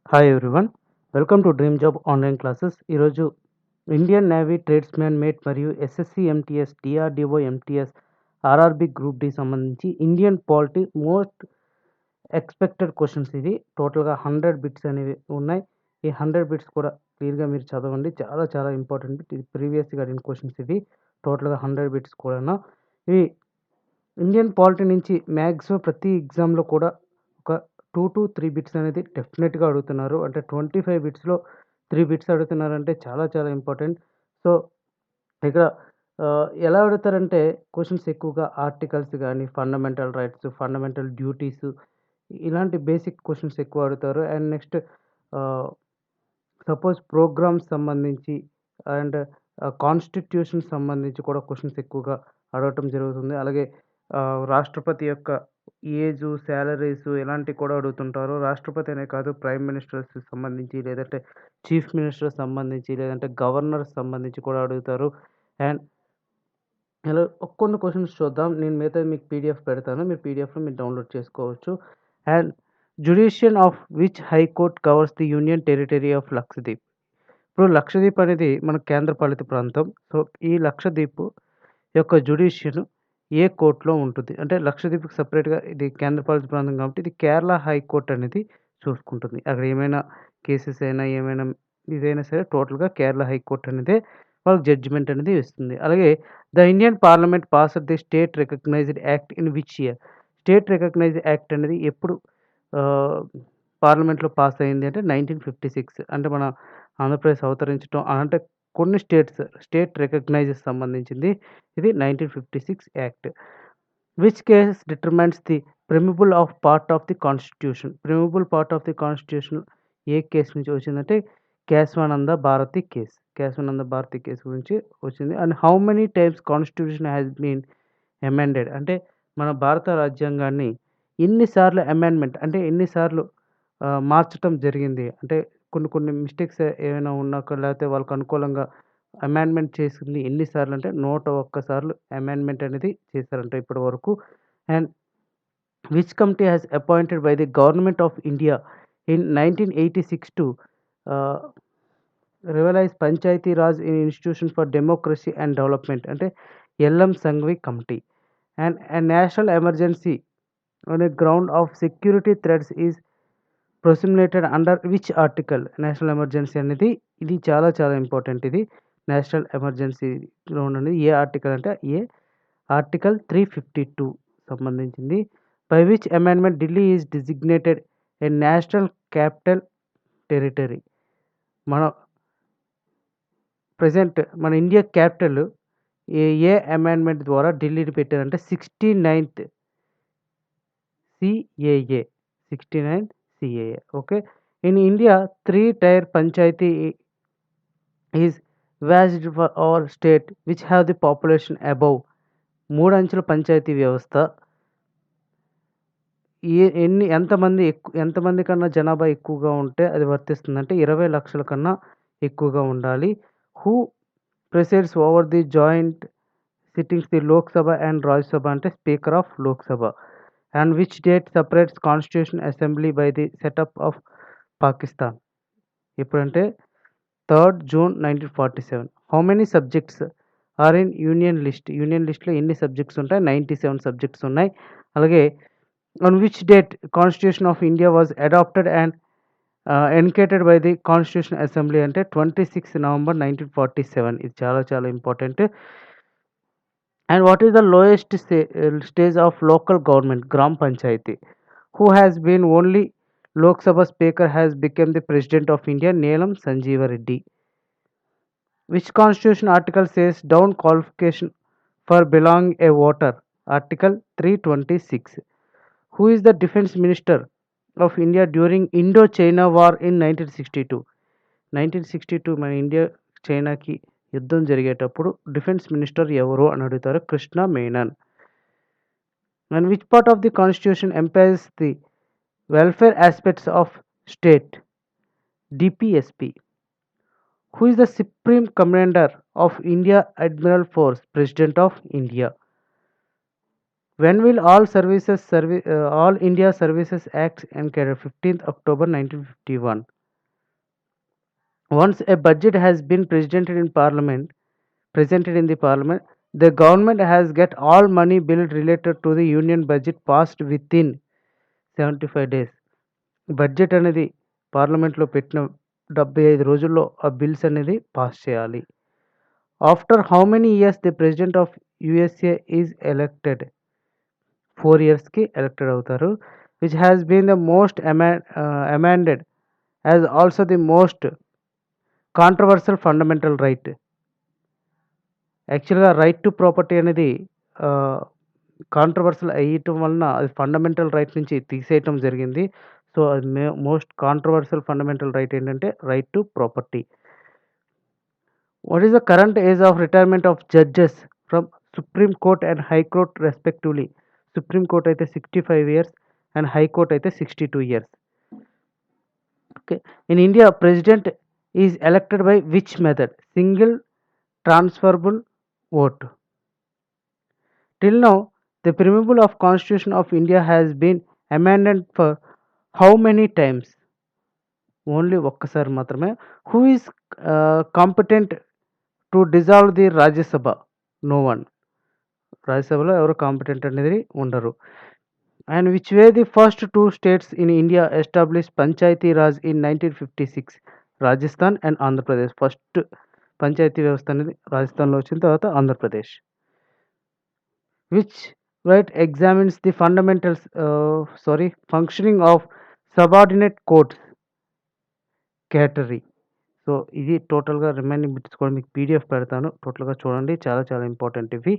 Hi everyone. Welcome to dream job online classes. ఈరోజు Indian navy tradesman mate మరియు SSC MTS, DRDO MTS, RRB group D సంబంధించి Indian polity most expected questions ఇది. టోటల్‌గా 100 bits అనేవి ఉన్నాయి. ఈ 100 bits కూడా క్లియర్‌గా మీరు చదవండి. చాలా చాలా ఇంపార్టెంట్. ఇది ప్రీవియస్‌గా అడిగిన క్వెషన్స్ ఇవి. టోటల్‌గా 100 బిట్స్ కూడాను. ఇవి ఇండియన్ పాలిటీ నుంచి మ్యాక్సిమం ప్రతి ఎగ్జామ్‌లో కూడా ఒక 2-3 బిట్స్ అనేది డెఫినెట్‌గా అడుగుతున్నారు. అంటే 25 బిట్స్‌లో 3 బిట్స్ అడుగుతున్నారంటే చాలా చాలా ఇంపార్టెంట్. సో, ఇక్కడ ఎలా అడుగుతారంటే క్వెషన్స్ ఎక్కువగా ఆర్టికల్స్ గాని, ఫండమెంటల్ రైట్స్, ఫండమెంటల్ డ్యూటీస్ ఇలాంటి బేసిక్ క్వెషన్స్ ఎక్కువ అడుగుతారు. అండ్ నెక్స్ట్ ఆహ్, సపోజ్ ప్రోగ్రామ్స్ సంబంధించి అండ్ కాన్స్టిట్యూషన్ సంబంధించి కూడా క్వెషన్స్ ఎక్కువగా అడగటం జరుగుతుంది. అలాగే రాష్ట్రపతి యొక్క ఏజు, సాలరీసు ఇలాంటివి కూడా అడుగుతుంటారు. రాష్ట్రపతి అనే కాదు ప్రైమ్ మినిస్టర్స్‌కి సంబంధించి, లేదంటే చీఫ్ మినిస్టర్ సంబంధించి, లేదంటే గవర్నర్ సంబంధించి కూడా అడుగుతారు. అండ్ ఇలా కొన్ని క్వెషన్స్ చూద్దాం. నేను మిగతావి మీకు పీడీఎఫ్ పెడతాను. మీరు పీడీఎఫ్‌లో మీరు డౌన్‌లోడ్ చేసుకోవచ్చు. And jurisdiction of which high court covers the union territory of Lakshadweep. ఇప్పుడు లక్షద్వీప్ అనేది మన కేంద్రపాలిత ప్రాంతం. సో, ఈ లక్షద్వీప్ యొక్క జ్యుడిషియన్ ఏ కోర్ట్‌లో ఉంటుంది. అంటే లక్షద్వీప్‌కి సెపరేట్‌గా ఇది కేంద్రపాలిత ప్రాంతం కాబట్టి ఇది కేరళ హైకోర్ట్ అనేది చూసుకుంటుంది. అక్కడ ఏమైనా కేసెస్ అయినా, ఏమైనా ఇదైనా సరే టోటల్‌గా కేరళ హైకోర్ట్ అనేదే వాళ్ళకి జడ్జిమెంట్ అనేది ఇస్తుంది. అలాగే the Indian parliament passed the state recognized act in which year? State recognized act అనేది ఎప్పుడు ఆహ్, పార్లమెంట్‌లో పాస్ అయింది అంటే 1956 అంటే మన ఆంధ్రప్రదేశ్ అవతరించటం అంటే కొన్ని స్టేట్ రికగ్నైజెస్ సంబంధించింది. ఇది 1956 act. Which case determines the preamble of part of the constitution. Preamble part of the constitution ఏ కేస్ నుంచి వచ్చిందంటే కేశవానంద భారతి కేస్. కేశవానంద భారతి కేస్ గురించి వచ్చింది. And how many times constitution has been amended అంటే మన భారత రాజ్యాంగాన్ని ఎన్ని సార్లు అమెండ్మెంట్ అంటే ఎన్ని సార్లు మార్చటం జరిగింది. అంటే కొన్ని కొన్ని మిస్టేక్స్ ఏమైనా ఉన్నా లేకపోతే వాళ్ళకి అనుకూలంగా అమెండ్మెంట్ చేసింది ఎన్ని సార్లు అంటే 101 సార్లు అమెండ్మెంట్ అనేది చేశారంట ఇప్పటి వరకు. And which committee has appointed by the government of India in 1986 to ah, revitalise panchayati raj institution for democracy and development అంటే LM Singhvi committee. And national emergency on a ground of security threats is promulgated under which article? National emergency అనేది ఇది చాలా చాలా important ఇది. National emergency ground అనేది ఏ article అంటే article 352 సంబంధించింది. By which amendment Delhi is designated A national capital territory. మన మన ఇండియా క్యాపిటల్ ఏ అమెండ్మెంట్ ద్వారా ఢిల్లీని పెట్టారంటే 69th CAA. 69 CAA. Okay. In India, 3-tier panchayati is vast for our state which have the population above. మూడు అంచెల పంచాయతీ వ్యవస్థ ఎంతమంది కన్నా జనాభా ఎక్కువగా ఉంటే అది వర్తిస్తుందంటే 20 లక్షల కన్నా ఎక్కువగా ఉండాలి. Who presides over the joint sittings the Lok Sabha and Rajya Sabha అంటే speaker of Lok Sabha. And which date separates constitution assembly by the setup of Pakistan. ఎప్పుడంటే 3 June 1947. How many subjects are in union list? Union లిస్ట్‌లో ఎన్ని సబ్జెక్ట్స్ ఉంటాయి? 97 సబ్జెక్ట్స్ ఉన్నాయి. అలాగే on which date constitution of India was adopted and enacted by the constitution assembly అంటే 26 November 1947. ఇది చాలా చాలా important. And what is the lowest stage of local government? Gram panchayat. Who has been only Lok Sabha speaker has become the president of India? Neelam Sanjiva Reddy. Which constitution article says down qualification for belong a voter? Article 326. Who is the defence minister of India during Indo China war in 1962? 1962 మన India చైనాకి యుద్ధం జరిగేటప్పుడు defence minister ఎవరు అని అడుగుతారు. Krishna Menon. And which part of the constitution empires the welfare aspects of state? DPSP. Who is the Supreme Commander of India Admiral Force? President of India. When will all India Services Act ended? 15th October 1951. Once a budget has been presented in the parliament, the government has get all money bill related to the union budget passed within 75 days. Budget అనేది పార్లమెంట్లో పెట్టిన 75 రోజుల్లో ఆ bills అనేది pass చేయాలి. After how many years the president of USA is elected? 4 ఇయర్స్‌కి elected అవుతారు. Which has been the most amended as also the most controversial fundamental right. యాక్చువల్‌గా రైట్ టు ప్రాపర్టీ అనేది కాంట్రవర్షియల్ అయ్యటం వలన అది ఫండమెంటల్ రైట్ నుంచి తీసేయటం జరిగింది. సో, అది మోస్ట్ కాంట్రవర్షియల్ ఫండమెంటల్ రైట్ ఏంటంటే right to property. What is the current age of retirement of judges from supreme court and high court respectively? Supreme court అయితే 65 ఇయర్స్ అండ్ హై కోర్ట్ అయితే 62 years. Okay. In India president is elected by which method? Single transferable vote. Till now, the preamble of Constitution of India has been amended for how many times? Only ఒక్కసారి మాత్రమే. Who is competent to dissolve the Rajya Sabha? No one. రాజ్యసభలో ఎవరు competent అనేది ఉండరు. And which were the first two states in India established Panchayati Raj in 1956? Rajasthan and Andhra Pradesh. First panchayat వ్యవస్థ అనేది రాజస్థాన్లో వచ్చిన తర్వాత Andhra Pradesh. Which right examines the fundamentals functioning of subordinate courts? కేటరీ. సో ఇది టోటల్గా రిమైనింగ్ బిట్స్ కూడా మీకు పీడిఎఫ్ పెడతాను, టోటల్గా చూడండి, చాలా చాలా ఇంపార్టెంట్ ఇవి.